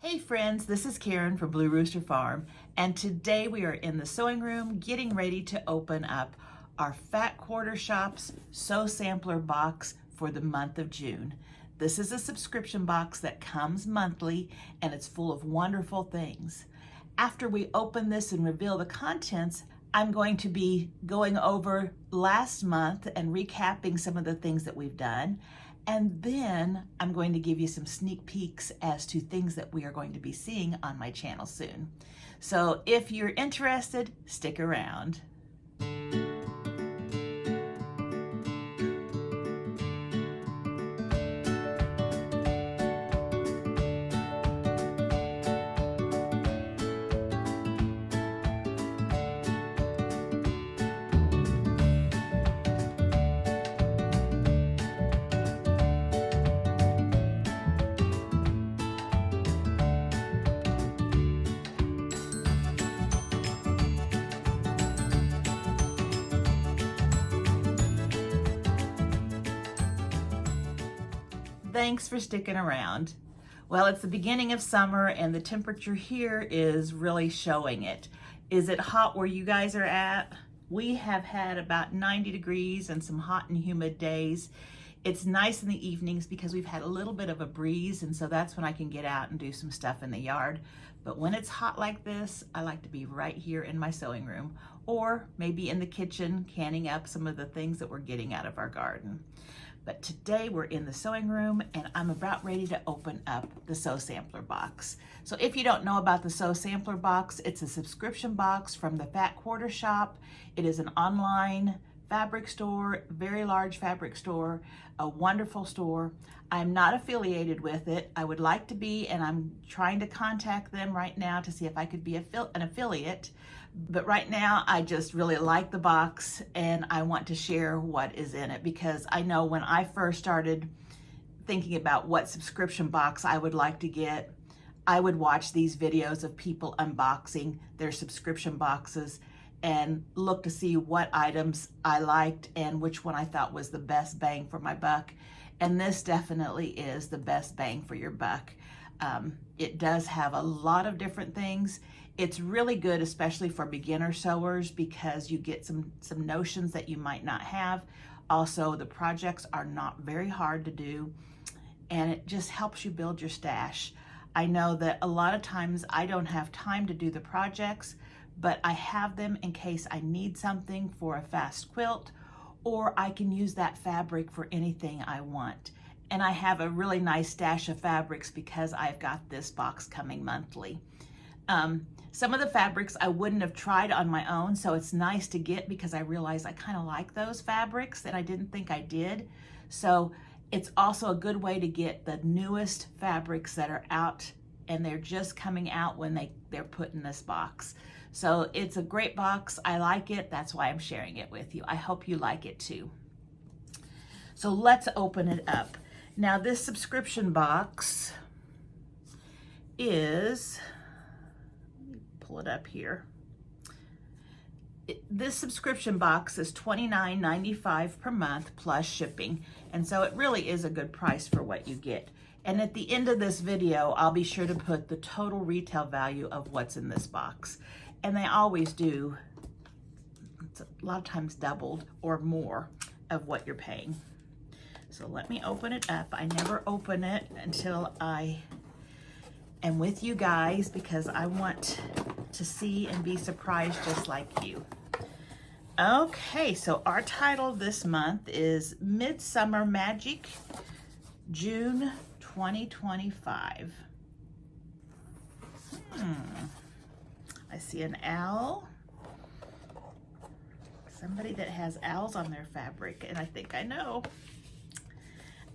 Hey friends, this is Karen from Blue Rooster Farm, and today we are in the sewing room getting ready to open up our Fat Quarter Shop's Sew Sampler box for the month of June. This is a subscription box that comes monthly and it's full of wonderful things. After we open this and reveal the contents, I'm going to be going over last month and recapping some of the things that we've done. And then I'm going to give you some sneak peeks as to things that we are going to be seeing on my channel soon. So if you're interested, stick around. Thanks for sticking around. Well, it's the beginning of summer and the temperature here is really showing it. Is it hot where you guys are at? We have had about 90 degrees and some hot and humid days. It's nice in the evenings because we've had a little bit of a breeze, and so that's when I can get out and do some stuff in the yard. But when it's hot like this, I like to be right here in my sewing room, or maybe in the kitchen canning up some of the things that we're getting out of our garden. But today we're in the sewing room and I'm about ready to open up the Sew Sampler box. So if you don't know about the Sew Sampler box, it's a subscription box from the Fat Quarter Shop. It is an online fabric store, very large fabric store, a wonderful store. I'm not affiliated with it. I would like to be, and I'm trying to contact them right now to see if I could be an affiliate. But right now, I just really like the box and I want to share what is in it, because I know when I first started thinking about what subscription box I would like to get, I would watch these videos of people unboxing their subscription boxes and look to see what items I liked and which one I thought was the best bang for my buck. And this definitely is the best bang for your buck. It does have a lot of different things. It's really good, especially for beginner sewers, because you get some notions that you might not have. Also, the projects are not very hard to do, and it just helps you build your stash. I know that a lot of times I don't have time to do the projects, but I have them in case I need something for a fast quilt, or I can use that fabric for anything I want. And I have a really nice stash of fabrics because I've got this box coming monthly. Some of the fabrics I wouldn't have tried on my own, so it's nice to get because I realize I kind of like those fabrics that I didn't think I did. So it's also a good way to get the newest fabrics that are out, and they're just coming out when they're put in this box. So it's a great box. I like it. That's why I'm sharing it with you. I hope you like it too. So let's open it up. Now this subscription box is, let me pull it up here. This subscription box is $29.95 per month plus shipping. And so it really is a good price for what you get. And at the end of this video, I'll be sure to put the total retail value of what's in this box. And they always do, it's a lot of times doubled or more of what you're paying. So let me open it up. I never open it until I am with you guys because I want to see and be surprised just like you. Okay, so our title this month is Midsummer Magic, June 2025. I see an owl. Somebody that has owls on their fabric, and I think I know.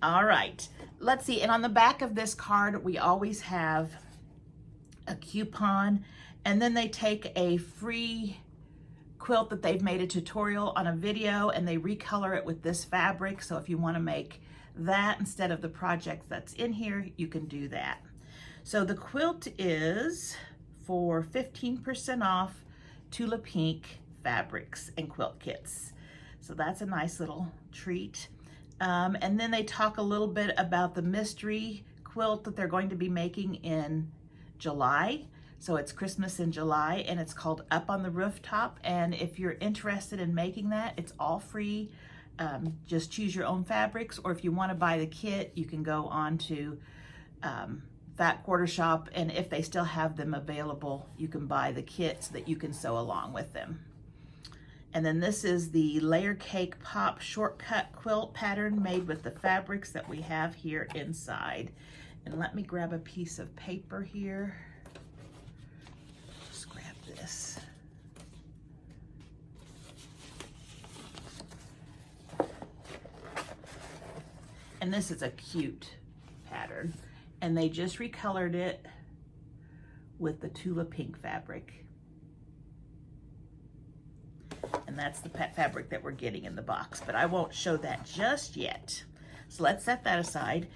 All right, let's see. And on the back of this card, we always have a coupon, and then they take a free quilt that they've made a tutorial on a video and they recolor it with this fabric. So if you want to make that instead of the project that's in here, you can do that. So the quilt is for 15% off Tula Pink fabrics and quilt kits. So that's a nice little treat. And then they talk a little bit about the mystery quilt that they're going to be making in July. So it's Christmas in July, and it's called Up on the Rooftop. And if you're interested in making that, it's all free. Just choose your own fabrics, or if you want to buy the kit, you can go on to Fat Quarter Shop, and if they still have them available, you can buy the kit so that you can sew along with them. And then this is the Layer Cake Pop Shortcut Quilt pattern made with the fabrics that we have here inside. And let me grab a piece of paper here. Just grab this. And this is a cute pattern. And they just recolored it with the Tula Pink fabric. And that's the fabric that we're getting in the box, but I won't show that just yet. So let's set that aside.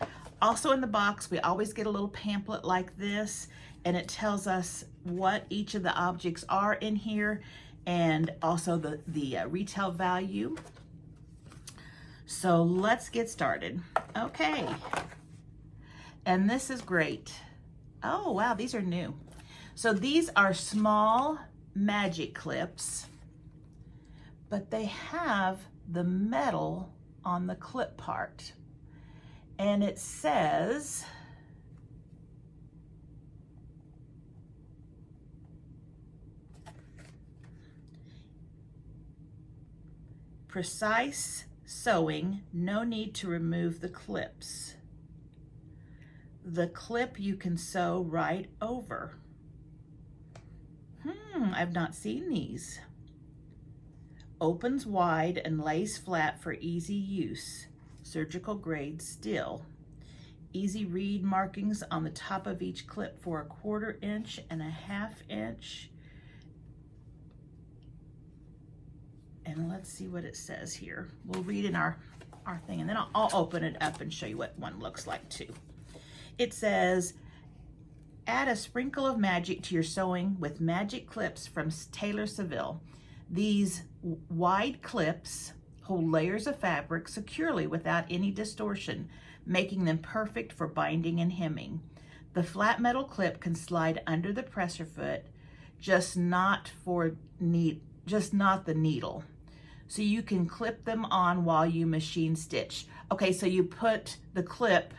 Also in the box, we always get a little pamphlet like this, and it tells us what each of the objects are in here, and also the retail value. So let's get started. Okay, and this is great. Oh wow, these are new. So these are small magic clips, but they have the metal on the clip part. And it says, precise sewing, no need to remove the clips. The clip you can sew right over. I've not seen these. Opens wide and lays flat for easy use. Surgical grade steel. Easy read markings on the top of each clip for 1/4 inch and 1/2 inch. And let's see what it says here. We'll read in our thing, and then I'll open it up and show you what one looks like too. It says, add a sprinkle of magic to your sewing with magic clips from Taylor Seville. These wide clips hold layers of fabric securely without any distortion, making them perfect for binding and hemming. The flat metal clip can slide under the presser foot, just not the needle. So you can clip them on while you machine stitch. Okay, so you put the clip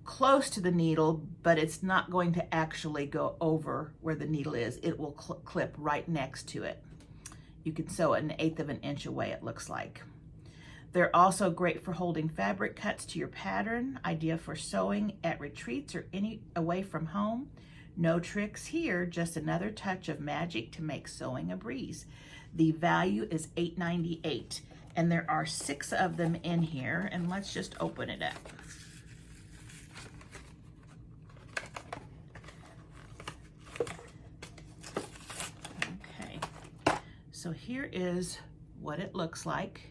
close to the needle, but it's not going to actually go over where the needle is. It will clip right next to it. You can sew it 1/8 of an inch away, it looks like. They're also great for holding fabric cuts to your pattern, idea for sewing at retreats or away from home. No tricks here, just another touch of magic to make sewing a breeze. The value is $8.98, and there are 6 of them in here, and let's just open it up. Okay, so here is what it looks like.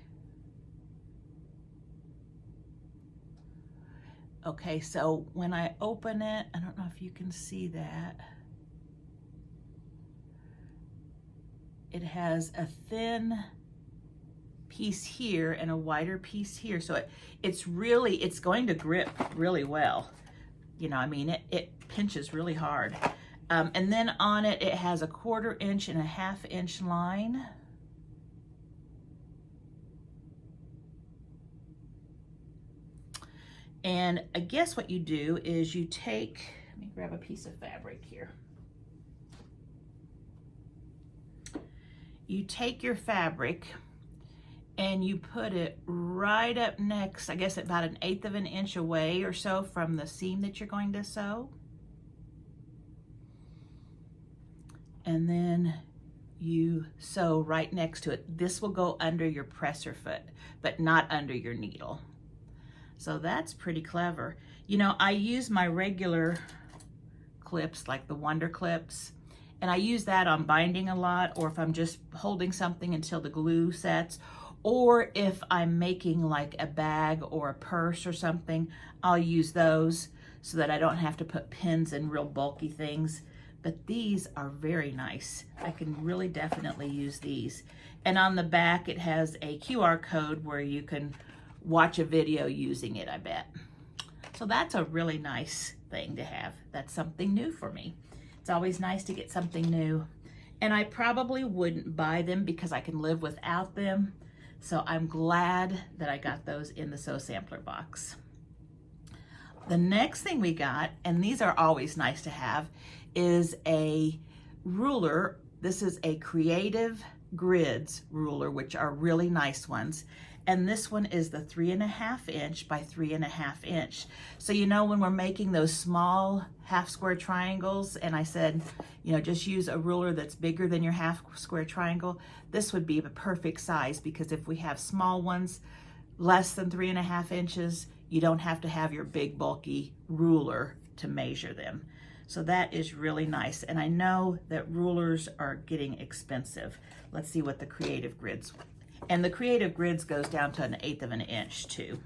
Okay, so when I open it, I don't know if you can see that. It has a thin piece here and a wider piece here. So it's going to grip really well. You know, I mean, it pinches really hard. And then on it, it has a 1/4 inch and 1/2 inch line. And I guess what you do is you take, let me grab a piece of fabric here. You take your fabric and you put it right up next, I guess about 1/8 of an inch away or so from the seam that you're going to sew. And then you sew right next to it. This will go under your presser foot, but not under your needle. So that's pretty clever. You know, I use my regular clips, like the Wonder Clips, and I use that on binding a lot, or if I'm just holding something until the glue sets, or if I'm making like a bag or a purse or something, I'll use those so that I don't have to put pins in real bulky things. But these are very nice. I can really definitely use these. And on the back, it has a QR code where you can watch a video using it, I bet. So that's a really nice thing to have. That's something new for me. It's always nice to get something new. And I probably wouldn't buy them because I can live without them. So I'm glad that I got those in the Sew Sampler box. The next thing we got, and these are always nice to have, is a ruler. This is a Creative Grids ruler, which are really nice ones. And this one is the 3.5 inch by 3.5 inch. So you know when we're making those small half square triangles, and I said, you know, just use a ruler that's bigger than your half square triangle, this would be the perfect size, because if we have small ones, less than 3.5 inches, you don't have to have your big bulky ruler to measure them. So that is really nice. And I know that rulers are getting expensive. Let's see what the Creative Grids, and the Creative Grids goes down to 1/8 of an inch too.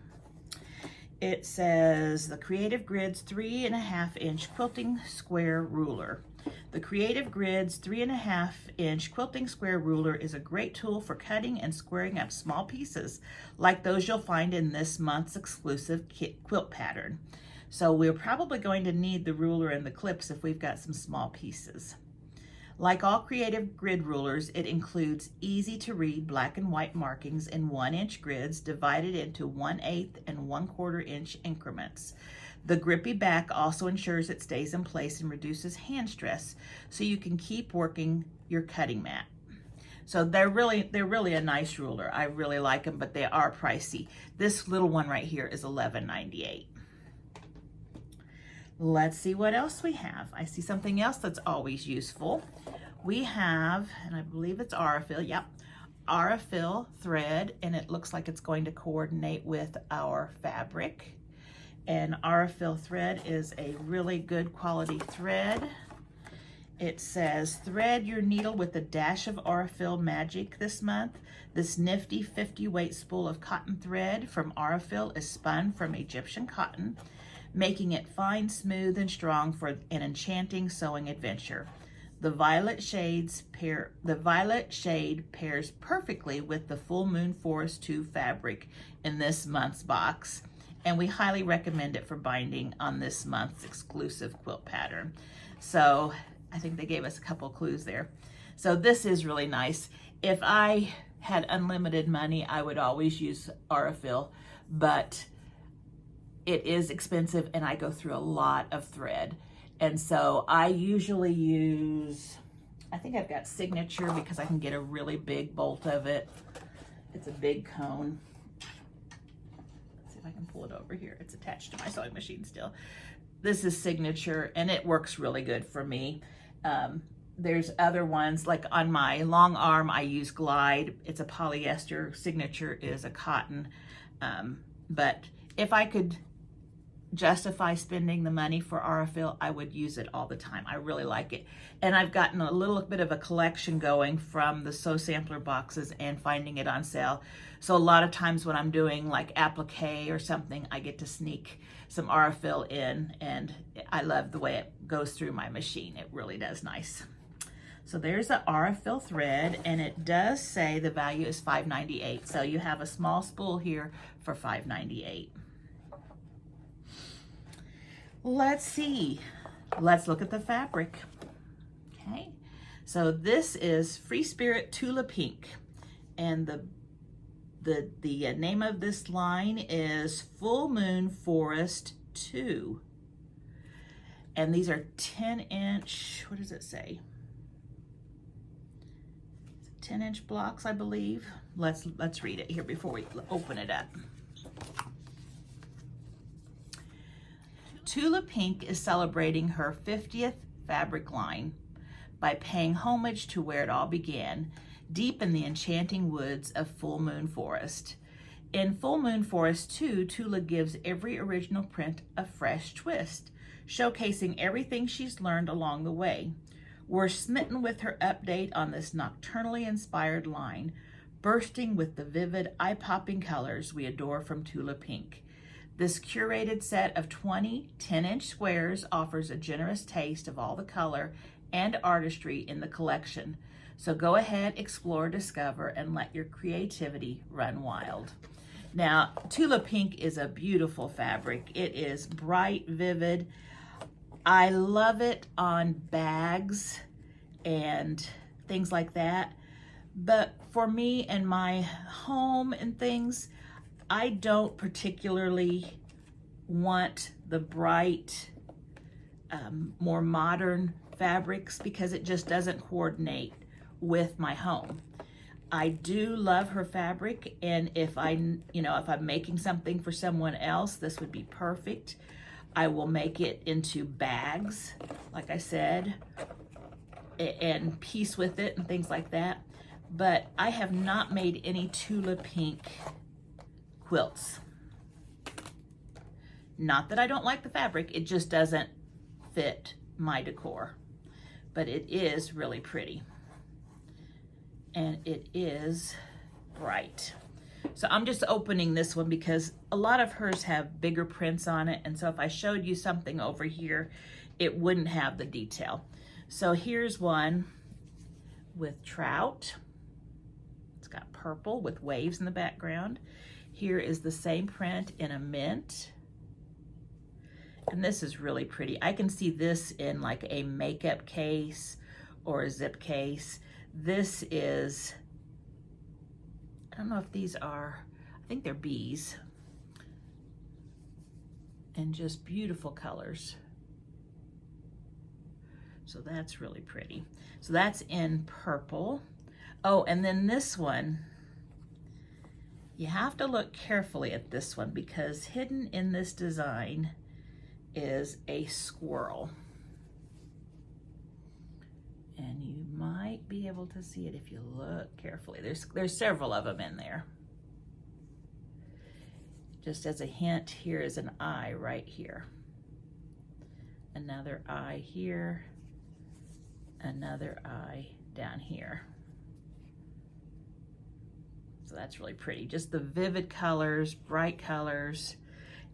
It says the Creative Grids 3.5 inch quilting square ruler. The Creative Grids 3.5 inch quilting square ruler is a great tool for cutting and squaring up small pieces, like those you'll find in this month's exclusive quilt pattern. So we're probably going to need the ruler and the clips if we've got some small pieces. Like all Creative Grid rulers, it includes easy to read black and white markings in 1-inch grids divided into 1/8 and 1/4 inch increments. The grippy back also ensures it stays in place and reduces hand stress, so you can keep working your cutting mat. So they're really a nice ruler. I really like them, but they are pricey. This little one right here is $11.98. Let's see what else we have. I see something else that's always useful. We have, and I believe it's Aurifil, yep, Aurifil thread, and it looks like it's going to coordinate with our fabric. And Aurifil thread is a really good quality thread. It says, thread your needle with a dash of Aurifil magic this month. This nifty 50 weight spool of cotton thread from Aurifil is spun from Egyptian cotton, making it fine, smooth, and strong for an enchanting sewing adventure. The violet shade pairs perfectly with the Full Moon Forest 2 fabric in this month's box, and we highly recommend it for binding on this month's exclusive quilt pattern. So I think they gave us a couple clues there. So this is really nice. If I had unlimited money, I would always use Aurifil, but it is expensive and I go through a lot of thread. And so I usually use, I think I've got Signature because I can get a really big bolt of it. It's a big cone. Let's see if I can pull it over here. It's attached to my sewing machine still. This is Signature and it works really good for me. There's other ones, like on my long arm, I use Glide. It's a polyester. Signature is a cotton. But if I could justify spending the money for Aurifil, I would use it all the time. I really like it. And I've gotten a little bit of a collection going from the Sew Sampler boxes and finding it on sale. So a lot of times when I'm doing like applique or something, I get to sneak some Aurifil in, and I love the way it goes through my machine. It really does nice. So there's the Aurifil thread, and it does say the value is $5.98. So you have a small spool here for $5.98. Let's see. Let's look at the fabric. Okay. So this is Free Spirit Tula Pink, and the name of this line is Full Moon Forest 2. And these are 10-inch, what does it say? 10-inch blocks, I believe. Let's read it here before we open it up. Tula Pink is celebrating her 50th fabric line by paying homage to where it all began, deep in the enchanting woods of Full Moon Forest. In Full Moon Forest 2, Tula gives every original print a fresh twist, showcasing everything she's learned along the way. We're smitten with her update on this nocturnally inspired line, bursting with the vivid, eye-popping colors we adore from Tula Pink. This curated set of 20 10-inch squares offers a generous taste of all the color and artistry in the collection. So go ahead, explore, discover, and let your creativity run wild. Now, Tula Pink is a beautiful fabric. It is bright, vivid. I love it on bags and things like that. But for me and my home and things, I don't particularly want the bright, more modern fabrics because it just doesn't coordinate with my home. I do love her fabric, and if I'm making something for someone else, this would be perfect. I will make it into bags, like I said, and piece with it and things like that. But I have not made any Tula Pink quilts. Not that I don't like the fabric, it just doesn't fit my decor. But it is really pretty. And it is bright. So I'm just opening this one because a lot of hers have bigger prints on it, and so if I showed you something over here, it wouldn't have the detail. So here's one with trout. It's got purple with waves in the background. Here is the same print in a mint. And this is really pretty. I can see this in like a makeup case or a zip case. This is, I don't know if these are, I think they're bees. And just beautiful colors. So that's really pretty. So that's in purple. Oh, and then this one, you have to look carefully at this one because hidden in this design is a squirrel. And you might be able to see it if you look carefully. There's several of them in there. Just as a hint, here is an eye right here. Another eye here. Another eye down here. So that's really pretty. Just the vivid colors, bright colors.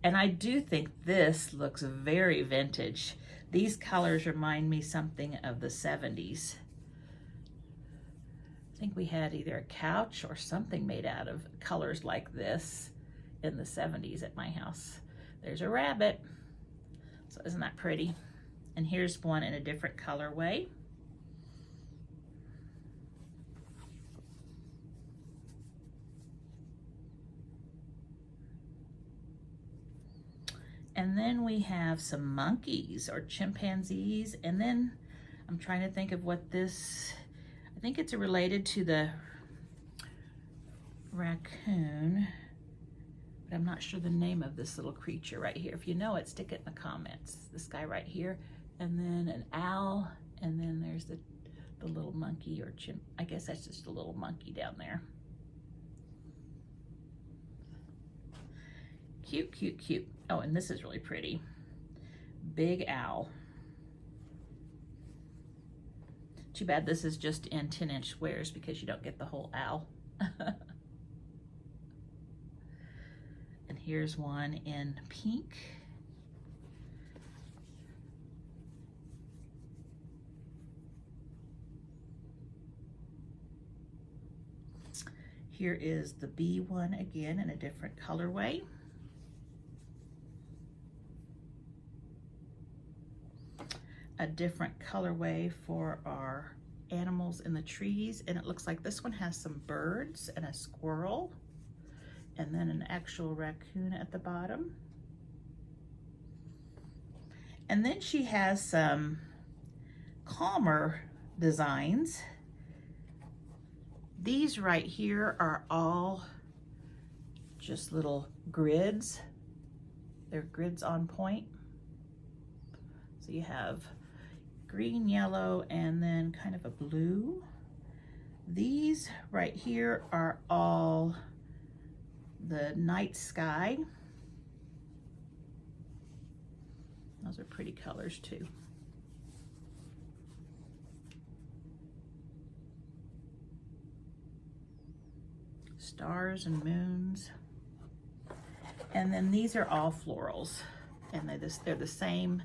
And I do think this looks very vintage. These colors remind me something of the 70s. I think we had either a couch or something made out of colors like this in the 70s at my house. There's a rabbit. So isn't that pretty? And here's one in a different colorway. And then we have some monkeys or chimpanzees. And then I'm trying to think of what this, I think it's related to the raccoon, but I'm not sure the name of this little creature right here. If you know it, stick it in the comments. This guy right here, and then an owl, and then there's the little monkey or chimp. I guess that's just a little monkey down there. Cute, cute, cute. Oh, and this is really pretty. Big owl. Too bad this is just in 10-inch squares because you don't get the whole owl. And here's one in pink. Here is the bee one again in a different colorway. A different colorway for our animals in the trees, and it looks like this one has some birds and a squirrel and then an actual raccoon at the bottom. And then she has some calmer designs. These right here are all just little grids. They're grids on point. So you have green, yellow, and then kind of a blue. These right here are all the night sky. Those are pretty colors too. Stars and moons. And then these are all florals, and they're the same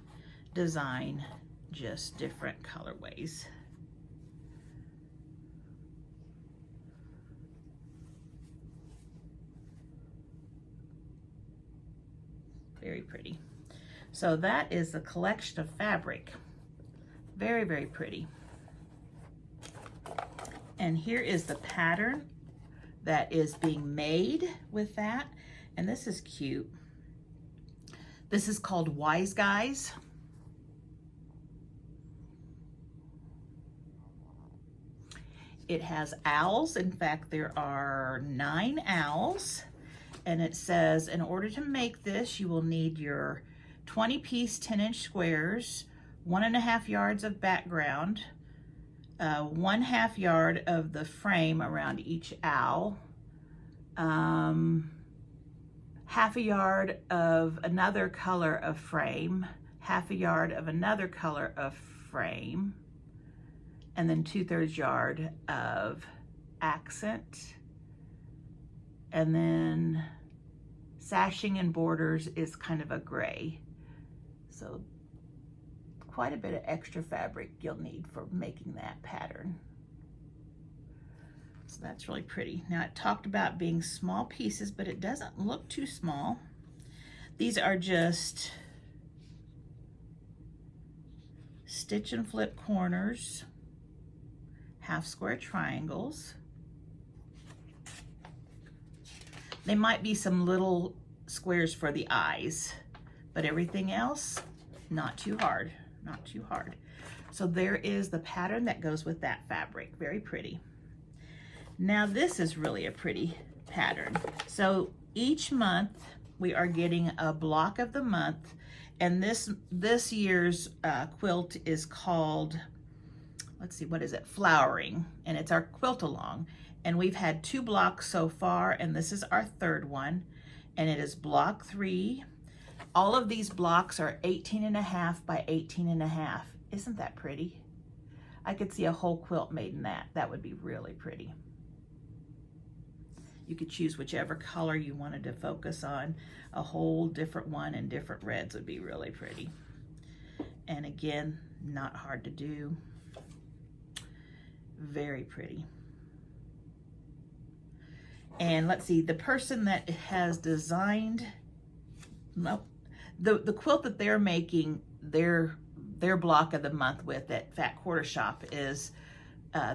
design, just different colorways. Very pretty. So that is the collection of fabric. Very, very pretty. And here is the pattern that is being made with that. And this is cute. This is called Wise Guys. It has owls. In fact, there are 9 owls. And it says, in order to make this, you will need your 20-piece 10-inch squares, 1.5 yards of background, 1/2 yard of the frame around each owl, 1/2 yard of another color of frame, 1/2 yard of another color of frame, and then 2/3 yard of accent. And then sashing and borders is kind of a gray. So quite a bit of extra fabric you'll need for making that pattern. So that's really pretty. Now it talked about being small pieces, but it doesn't look too small. These are just stitch and flip corners, half square triangles. They might be some little squares for the eyes, but everything else, not too hard, not too hard. So there is the pattern that goes with that fabric. Very pretty. Now this is really a pretty pattern. So each month we are getting a block of the month, and this year's quilt is called, let's see, what is it? Flowering, and it's our quilt along. And we've had 2 blocks so far, and this is our 3rd one, and it is block 3. All of these blocks are 18.5 by 18.5. Isn't that pretty? I could see a whole quilt made in that. That would be really pretty. You could choose whichever color you wanted to focus on. A whole different one and different reds would be really pretty. And again, not hard to do. Very pretty. And let's see, the person that has designed, nope, the quilt that they're making their block of the month with at Fat Quarter Shop is,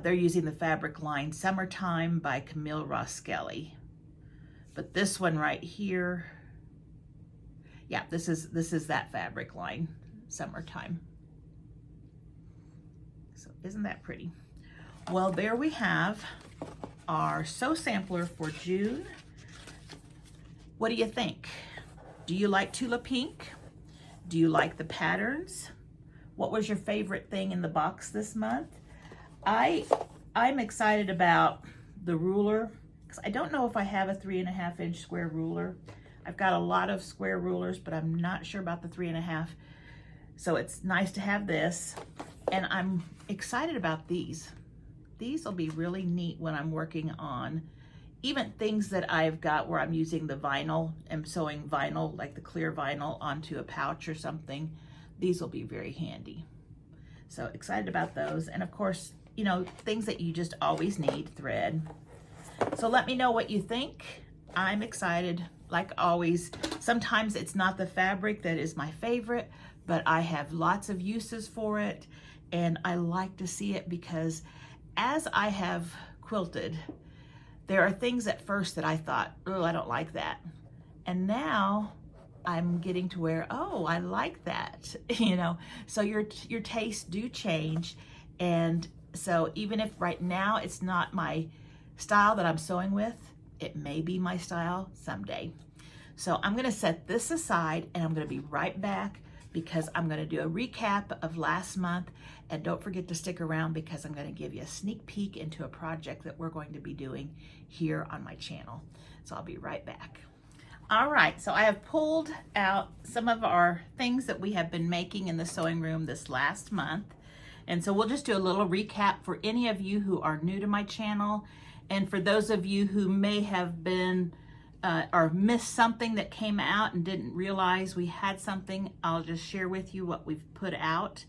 they're using the fabric line Summertime by Camille Roskelly. But this one right here, yeah, this is that fabric line, Summertime. So isn't that pretty? Well, there we have our sew sampler for June. What do you think? Do you like Tula Pink? Do you like the patterns? What was your favorite thing in the box this month? I'm excited about the ruler, because I don't know if I have a 3.5-inch square ruler. I've got a lot of square rulers, but I'm not sure about the 3.5. So it's nice to have this. And I'm excited about these. These will be really neat when I'm working on even things that I've got where I'm using the vinyl and sewing vinyl, like the clear vinyl, onto a pouch or something. These will be very handy. So excited about those. And of course, you know, things that you just always need, thread. So let me know what you think. I'm excited, like always. Sometimes it's not the fabric that is my favorite, but I have lots of uses for it. And I like to see it because as I have quilted, there are things at first that I thought, oh, I don't like that. And now I'm getting to where, oh, I like that, you know? So your tastes do change. And so even if right now it's not my style that I'm sewing with, it may be my style someday. So I'm gonna set this aside and I'm gonna be right back because I'm gonna do a recap of last month. And don't forget to stick around because I'm gonna give you a sneak peek into a project that we're going to be doing here on my channel. So I'll be right back. All right, so I have pulled out some of our things that we have been making in the sewing room this last month. And so we'll just do a little recap for any of you who are new to my channel. And for those of you who may have been or missed something that came out and didn't realize we had something, I'll just share with you what we've put out.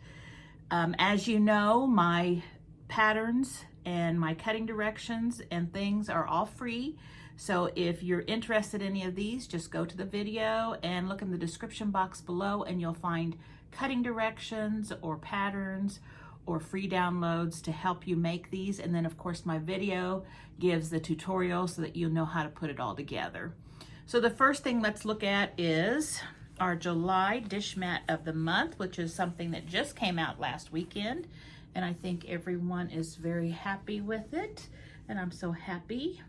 As you know, my patterns and my cutting directions and things are all free. So if you're interested in any of these, just go to the video and look in the description box below and you'll find cutting directions or patterns or free downloads to help you make these. And then of course my video gives the tutorial so that you'll know how to put it all together. So the first thing let's look at is our July dish mat of the month, which is something that just came out last weekend. And I think everyone is very happy with it. And I'm so happy.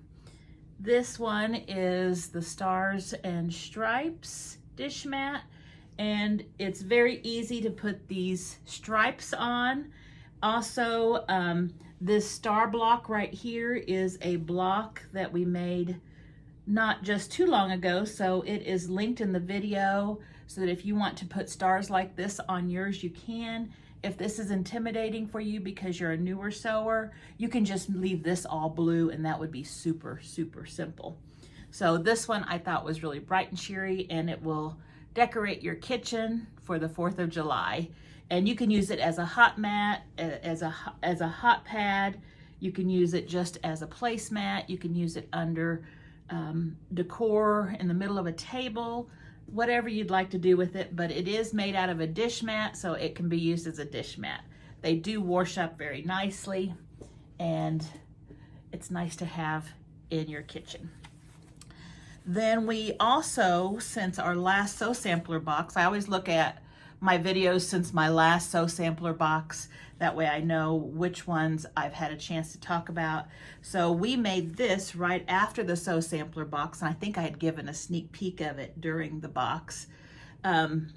This one is the Stars and Stripes dish mat. And it's very easy to put these stripes on. Also, this star block right here is a block that we made not just too long ago, so it is linked in the video so that if you want to put stars like this on yours, you can. If this is intimidating for you because you're a newer sewer, you can just leave this all blue and that would be super, super simple. So this one I thought was really bright and cheery, and it will decorate your kitchen for the 4th of July. And you can use it as a hot mat, as a hot pad. You can use it just as a placemat. You can use it under decor in the middle of a table, whatever you'd like to do with it. But it is made out of a dish mat, so it can be used as a dish mat. They do wash up very nicely, and it's nice to have in your kitchen. Then we also, since our last Sew Sampler box, I always look at my videos since my last Sew Sampler box. That way I know which ones I've had a chance to talk about. So we made this right after the Sew Sampler box, and I think I had given a sneak peek of it during the box. And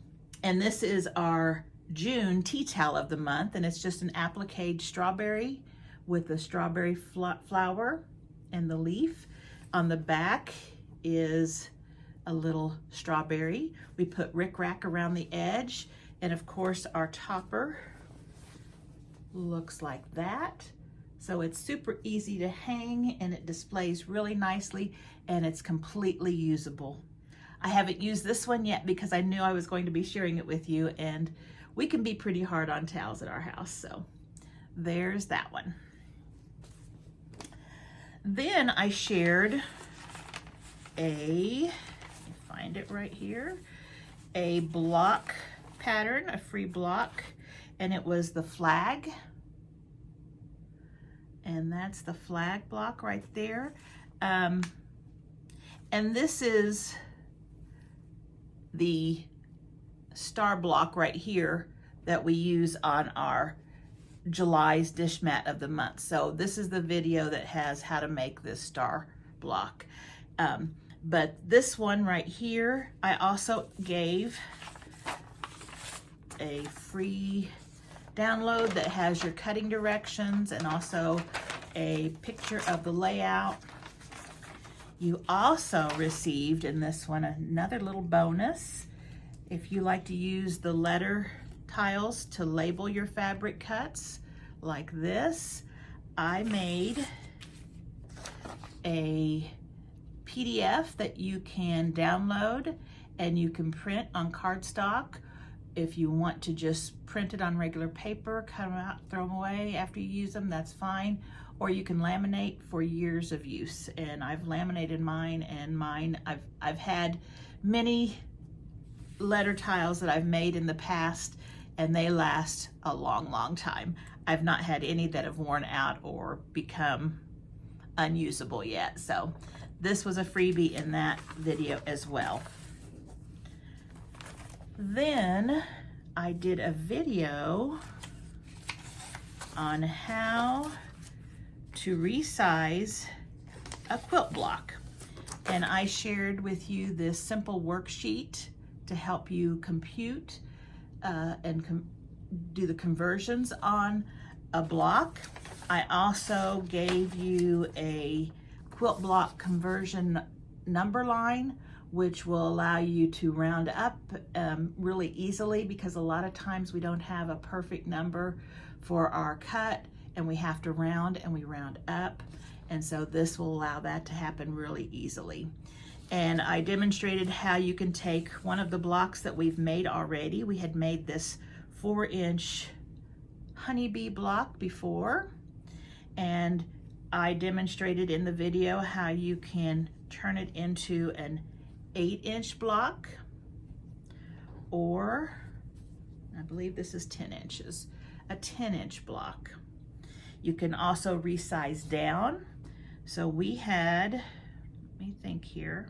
this is our June tea towel of the month, and it's just an applique strawberry with the strawberry flower and the leaf. On the back is a little strawberry. We put rickrack around the edge, and of course our topper looks like that. So it's super easy to hang, and it displays really nicely, and it's completely usable. I haven't used this one yet because I knew I was going to be sharing it with you, and we can be pretty hard on towels at our house. So there's that one. Then I shared find it right here, a block pattern, a free block, and it was the flag. And that's the flag block right there. And this is the star block right here that we use on our July's dish mat of the month. So this is the video that has how to make this star block. But this one right here, I also gave a free download that has your cutting directions and also a picture of the layout. You also received in this one another little bonus. If you like to use the letter tiles to label your fabric cuts like this, I made a PDF that you can download and you can print on cardstock. If you want to just print it on regular paper, cut them out, throw them away after you use them, that's fine. Or you can laminate for years of use. And I've laminated mine, and I've had many letter tiles that I've made in the past, and they last a long, long time. I've not had any that have worn out or become unusable yet. So this was a freebie in that video as well. Then I did a video on how to resize a quilt block. And I shared with you this simple worksheet to help you compute and do the conversions on a block. I also gave you a quilt block conversion number line, which will allow you to round up really easily, because a lot of times we don't have a perfect number for our cut and we have to round, and we round up. And so this will allow that to happen really easily. And I demonstrated how you can take one of the blocks that we've made already. We had made this 4-inch honeybee block before, and I demonstrated in the video how you can turn it into an 8-inch block, or I believe this is 10 inches, a 10-inch block. You can also resize down. So we had, let me think here.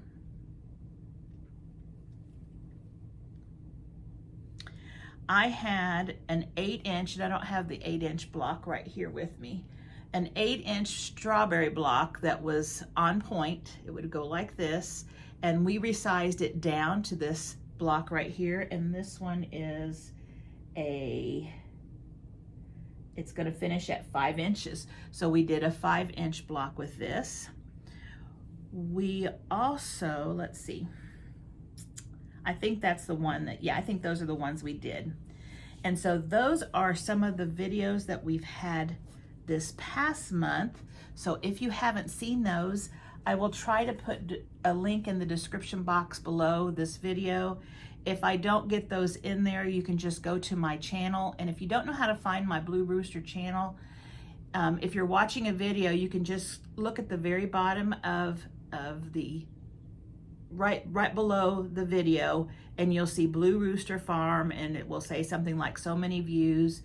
I had an 8-inch, and I don't have the 8-inch block right here with me, an 8-inch strawberry block that was on point. It would go like this, and we resized it down to this block right here, and this one is it's gonna finish at 5 inches. So we did a 5-inch block with this. We also, let's see, I think that's the one that, yeah, I think those are the ones we did. And so those are some of the videos that we've had this past month. So if you haven't seen those, I will try to put a link in the description box below this video. If I don't get those in there, you can just go to my channel. And if you don't know how to find my Blue Rooster channel, if you're watching a video, you can just look at the very bottom of the right below the video, and you'll see Blue Rooster Farm, and it will say something like so many views.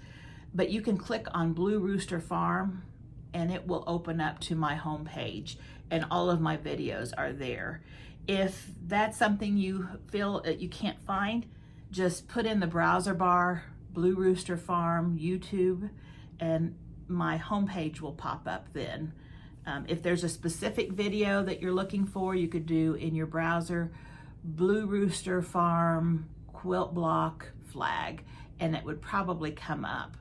But you can click on Blue Rooster Farm and it will open up to my home page, and all of my videos are there. If that's something you feel that you can't find, just put in the browser bar Blue Rooster Farm YouTube, and my homepage will pop up then. If there's a specific video that you're looking for, you could do in your browser Blue Rooster Farm quilt block flag, and it would probably come up.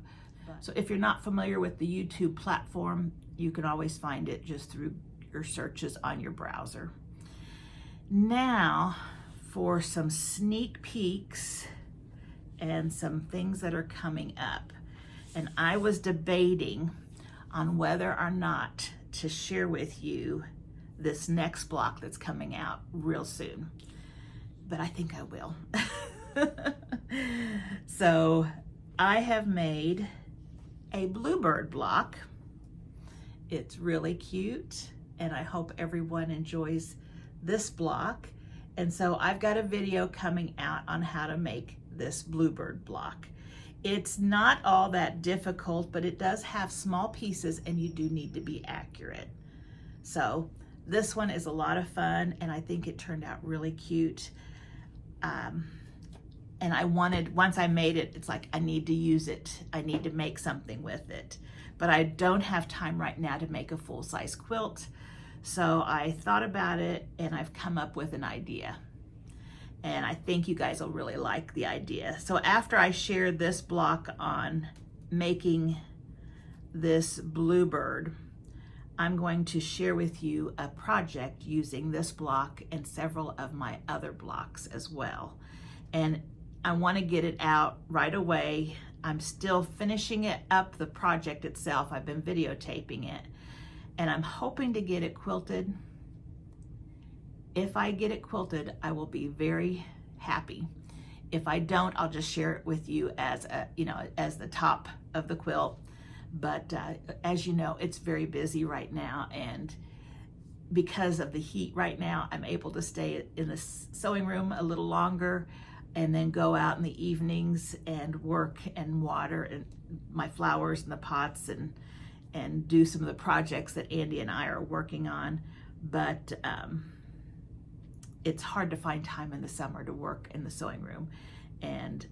So if you're not familiar with the YouTube platform, you can always find it just through your searches on your browser. Now for some sneak peeks and some things that are coming up. And I was debating on whether or not to share with you this next block that's coming out real soon, but I think I will. So I have made a bluebird block. It's really cute, and I hope everyone enjoys this block. And so I've got a video coming out on how to make this bluebird block. It's not all that difficult, but it does have small pieces, and you do need to be accurate. So this one is a lot of fun, and I think it turned out really cute. And I wanted, once I made it, it's like I need to use it. I need to make something with it. But I don't have time right now to make a full-size quilt. So I thought about it, and I've come up with an idea. And I think you guys will really like the idea. So after I share this block on making this bluebird, I'm going to share with you a project using this block and several of my other blocks as well. And I want to get it out right away. I'm still finishing it up, the project itself. I've been videotaping it, and I'm hoping to get it quilted. If I get it quilted, I will be very happy. If I don't, I'll just share it with you as a, as the top of the quilt. But as you know, it's very busy right now, and because of the heat right now, I'm able to stay in the sewing room a little longer, and then go out in the evenings and work and water and my flowers in the pots, and do some of the projects that Andy and I are working on. But it's hard to find time in the summer to work in the sewing room. And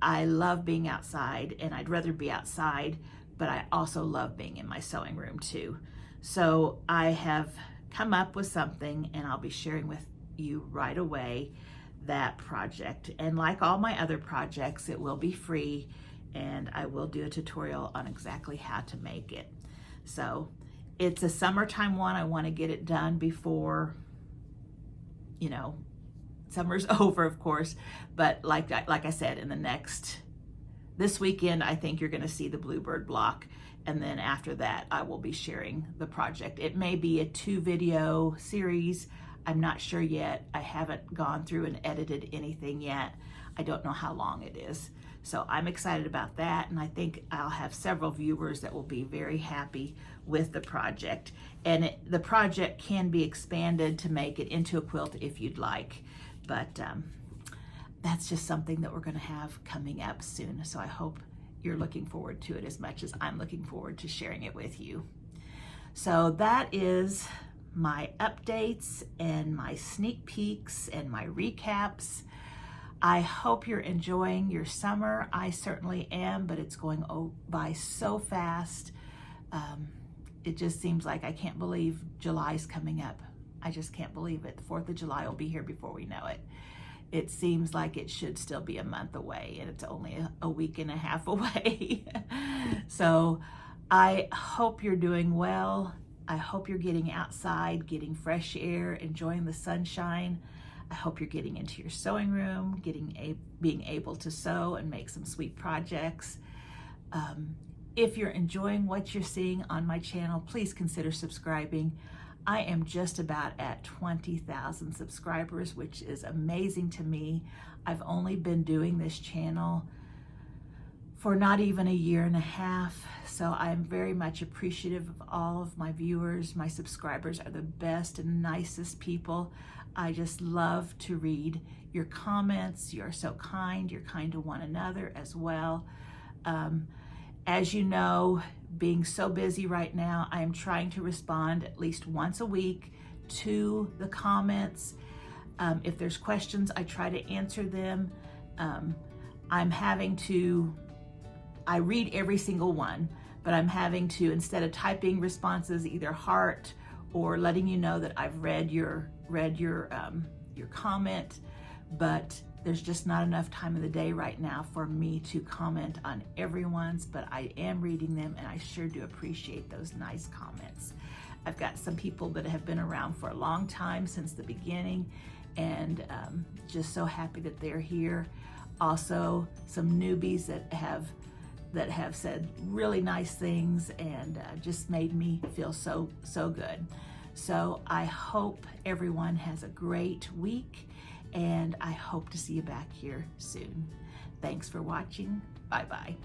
I love being outside, and I'd rather be outside, but I also love being in my sewing room too. So I have come up with something, and I'll be sharing with you right away that project. And like all my other projects, it will be free, and I will do a tutorial on exactly how to make it. So it's a summertime one. I want to get it done before, summer's over, of course. But like I said, this weekend, I think you're going to see the bluebird block. And then after that, I will be sharing the project. It may be a 2-video series. I'm not sure yet. I haven't gone through and edited anything yet. I don't know how long it is. So I'm excited about that, and I think I'll have several viewers that will be very happy with the project. And the project can be expanded to make it into a quilt if you'd like, but that's just something that we're going to have coming up soon. So I hope you're looking forward to it as much as I'm looking forward to sharing it with you. So that is my updates and my sneak peeks and my recaps. I hope you're enjoying your summer. I certainly am, but it's going by so fast. It just seems like I can't believe July's coming up. I just can't believe it. The 4th of July will be here before we know it. It seems like it should still be a month away, and it's only a week and a half away. So I hope you're doing well. I hope you're getting outside, getting fresh air, enjoying the sunshine. I hope you're getting into your sewing room, being able to sew and make some sweet projects. If you're enjoying what you're seeing on my channel, please consider subscribing. I am just about at 20,000 subscribers, which is amazing to me. I've only been doing this channel for not even a year and a half, so I'm very much appreciative of all of my viewers. My subscribers are the best and nicest people. I just love to read your comments. You're so kind. You're kind to one another as well. As you know, being so busy right now, I am trying to respond at least once a week to the comments. If there's questions, I try to answer them. I read every single one, but I'm having to, instead of typing responses, either heart or letting you know that I've read your comment, but there's just not enough time of the day right now for me to comment on everyone's, but I am reading them, and I sure do appreciate those nice comments. I've got some people that have been around for a long time, since the beginning, and just so happy that they're here. Also, some newbies that have said really nice things and just made me feel so good. So I hope everyone has a great week, and I hope to see you back here soon. Thanks for watching. Bye-bye.